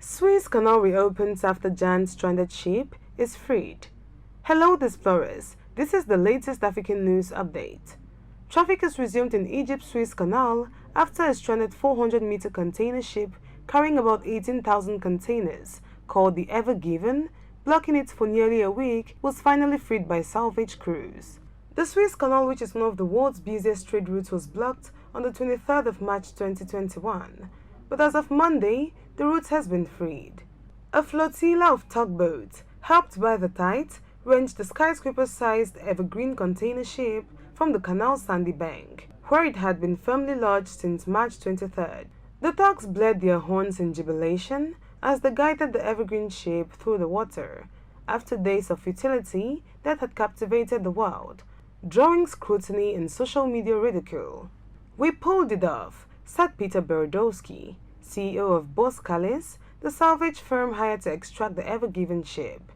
Suez Canal reopens after giant stranded ship is freed. Hello explorers, this is the latest African news update. Traffic has resumed in Egypt's Suez Canal after a stranded 400-meter container ship carrying about 18,000 containers, called the Ever Given, blocking it for nearly a week, was finally freed by salvage crews. The Suez Canal, which is one of the world's busiest trade routes, was blocked on the 23rd of March 2021. But as of Monday, the route has been freed. A flotilla of tugboats, helped by the tide, wrenched the skyscraper-sized evergreen container ship from the canal's sandy bank, where it had been firmly lodged since March 23rd. The tugs blared their horns in jubilation as they guided the evergreen ship through the water, after days of futility that had captivated the world, drawing scrutiny and social media ridicule. "We pulled it off," said Peter Berezovsky, CEO of Boskalis, the salvage firm hired to extract the Ever Given ship.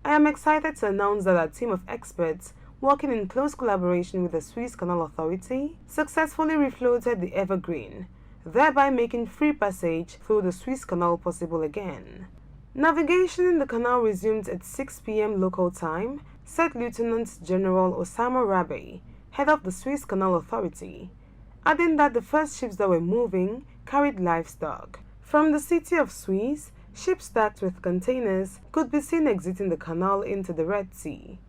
"I am excited to announce that our team of experts, working in close collaboration with the Suez Canal Authority, successfully refloated the Evergreen, thereby making free passage through the Suez Canal possible again." Navigation in the canal resumed at 6 p.m. local time, said Lieutenant General Osama Rabe, head of the Suez Canal Authority, adding that the first ships that were moving carried livestock. From the city of Suez, ships stacked with containers could be seen exiting the canal into the Red Sea.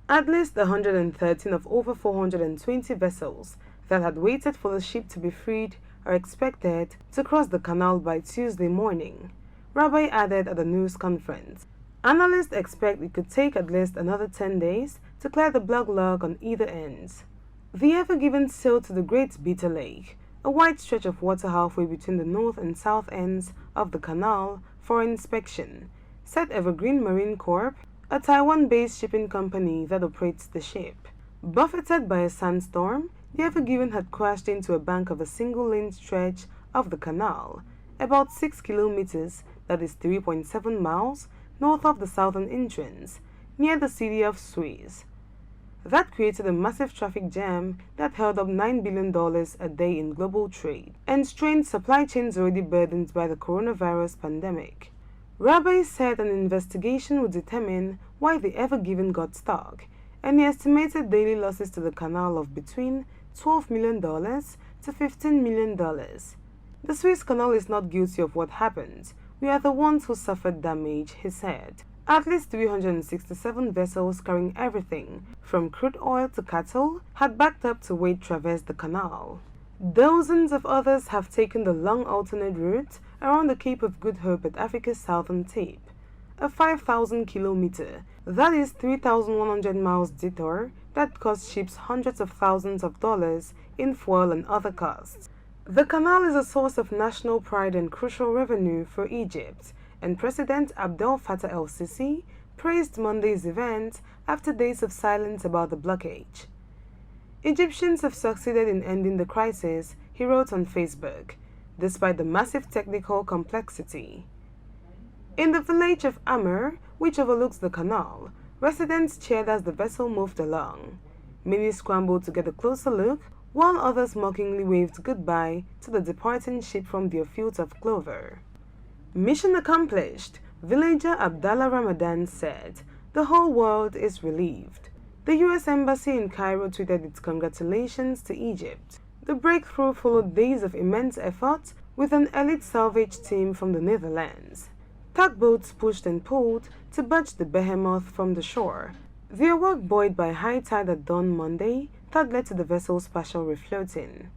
At least 113 of over 420 vessels that had waited for the ship to be freed are expected to cross the canal by Tuesday morning, Rabe added at a news conference. Analysts expect it could take at least another 10 days to clear the log on either end. The Ever Given sailed to the Great Bitter Lake, a wide stretch of water halfway between the north and south ends of the canal, for inspection, said Evergreen Marine Corp, a Taiwan-based shipping company that operates the ship. Buffeted by a sandstorm, the Ever Given had crashed into a bank of a single-lane stretch of the canal, about 6 kilometers, that is 3.7 miles, north of the southern entrance, near the city of Suez. That created a massive traffic jam that held up $9 billion a day in global trade and strained supply chains already burdened by the coronavirus pandemic. Rabe said an investigation would determine why the Ever Given got stuck, and he estimated daily losses to the canal of between $12 million to $15 million. "The Suez Canal is not guilty of what happened. We are the ones who suffered damage," he said. At least 367 vessels carrying everything from crude oil to cattle had backed up to wait traverse the canal. Dozens of others have taken the long alternate route around the Cape of Good Hope at Africa's southern tip, a 5,000-kilometer, that is 3,100 miles detour that cost ships hundreds of thousands of dollars in fuel and other costs. The canal is a source of national pride and crucial revenue for Egypt, and President Abdel Fattah el-Sisi praised Monday's event after days of silence about the blockage. "Egyptians have succeeded in ending the crisis," he wrote on Facebook, despite the massive technical complexity. In the village of Amr, which overlooks the canal, residents cheered as the vessel moved along. Many scrambled to get a closer look, while others mockingly waved goodbye to the departing ship from their fields of clover. "Mission accomplished," villager Abdallah Ramadan said. "The whole world is relieved." The U.S. Embassy in Cairo tweeted its congratulations to Egypt. The breakthrough followed days of immense effort with an elite salvage team from the Netherlands. Tugboats pushed and pulled to budge the behemoth from the shore. Their work buoyed by high tide at dawn Monday that led to the vessel's partial refloating.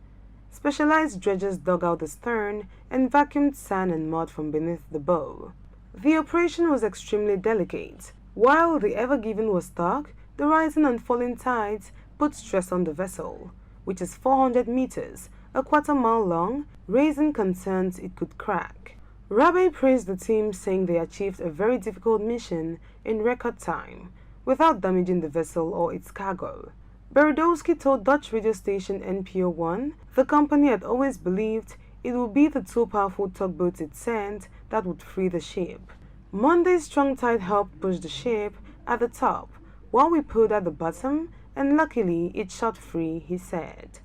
Specialized dredgers dug out the stern and vacuumed sand and mud from beneath the bow. The operation was extremely delicate. While the Ever Given was stuck, the rising and falling tides put stress on the vessel, which is 400 meters, a quarter-mile long, raising concerns it could crack. Rabe praised the team, saying they achieved a very difficult mission in record time, without damaging the vessel or its cargo. Berezovsky told Dutch radio station NPO1 the company had always believed it would be the two powerful tugboats it sent that would free the ship. "Monday's strong tide helped push the ship at the top, while we pulled at the bottom, and luckily it shot free," he said.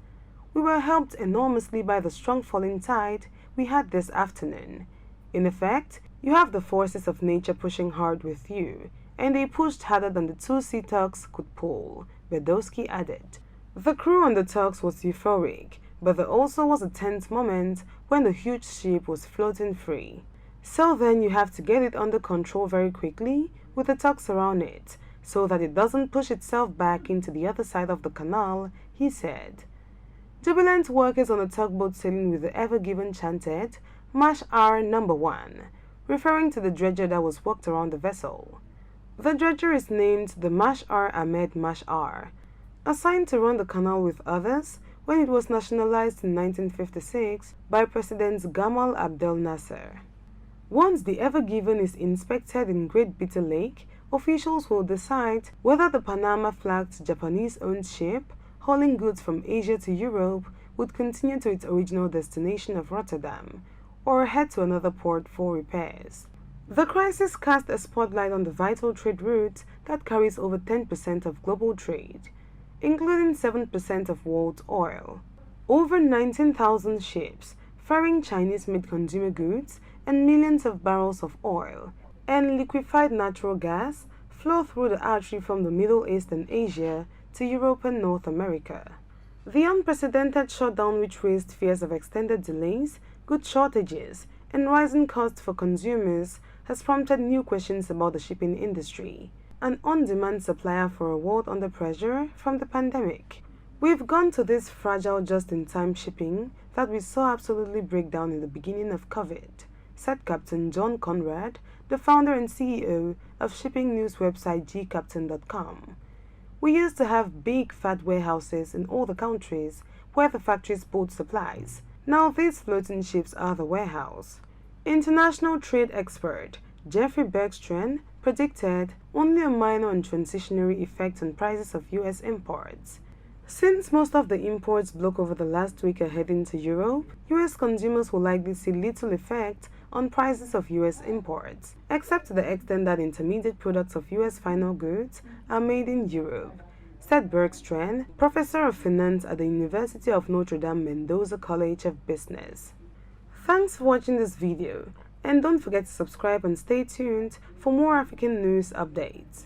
"We were helped enormously by the strong falling tide we had this afternoon. In effect, You have the forces of nature pushing hard with you, and they pushed harder than the two sea tugs could pull, Bedowski added. The crew on the tugs was euphoric, but there also was a tense moment when the huge ship was floating free. So then you have to get it under control very quickly with the tugs around it, so that it doesn't push itself back into the other side of the canal, he said. Jubilant workers on the tugboat sailing with the Ever Given chanted, Mash R number 1, referring to the dredger that was worked around the vessel. The dredger is named the Mash R Ahmed Mash R, assigned to run the canal with others when it was nationalized in 1956 by President Gamal Abdel Nasser. Once the Ever Given is inspected in Great Bitter Lake, officials will decide whether the Panama-flagged Japanese-owned ship hauling goods from Asia to Europe would continue to its original destination of Rotterdam or head to another port for repairs. The crisis cast a spotlight on the vital trade route that carries over 10% of global trade, including 7% of world oil. Over 19,000 ships ferrying Chinese-made consumer goods and millions of barrels of oil and liquefied natural gas flow through the artery from the Middle East and Asia to Europe and North America. The unprecedented shutdown, which raised fears of extended delays, goods shortages, and rising costs for consumers, has prompted new questions about the shipping industry, an on-demand supplier for a world under pressure from the pandemic. We've gone to this fragile just-in-time shipping that we saw absolutely break down in the beginning of COVID, said Captain John Conrad, the founder and CEO of shipping news website gcaptain.com. We used to have big fat warehouses in all the countries where the factories bought supplies. Now these floating ships are the warehouse. International trade expert Jeffrey Bergstrand predicted only a minor and transitionary effect on prices of U.S. imports. Since most of the imports blocked over the last week are heading to Europe, U.S. consumers will likely see little effect on prices of U.S. imports, except to the extent that intermediate products of U.S. final goods are made in Europe, said Bergstrand, professor of finance at the University of Notre Dame Mendoza College of Business. Thanks for watching this video, and don't forget to subscribe and stay tuned for more African news updates.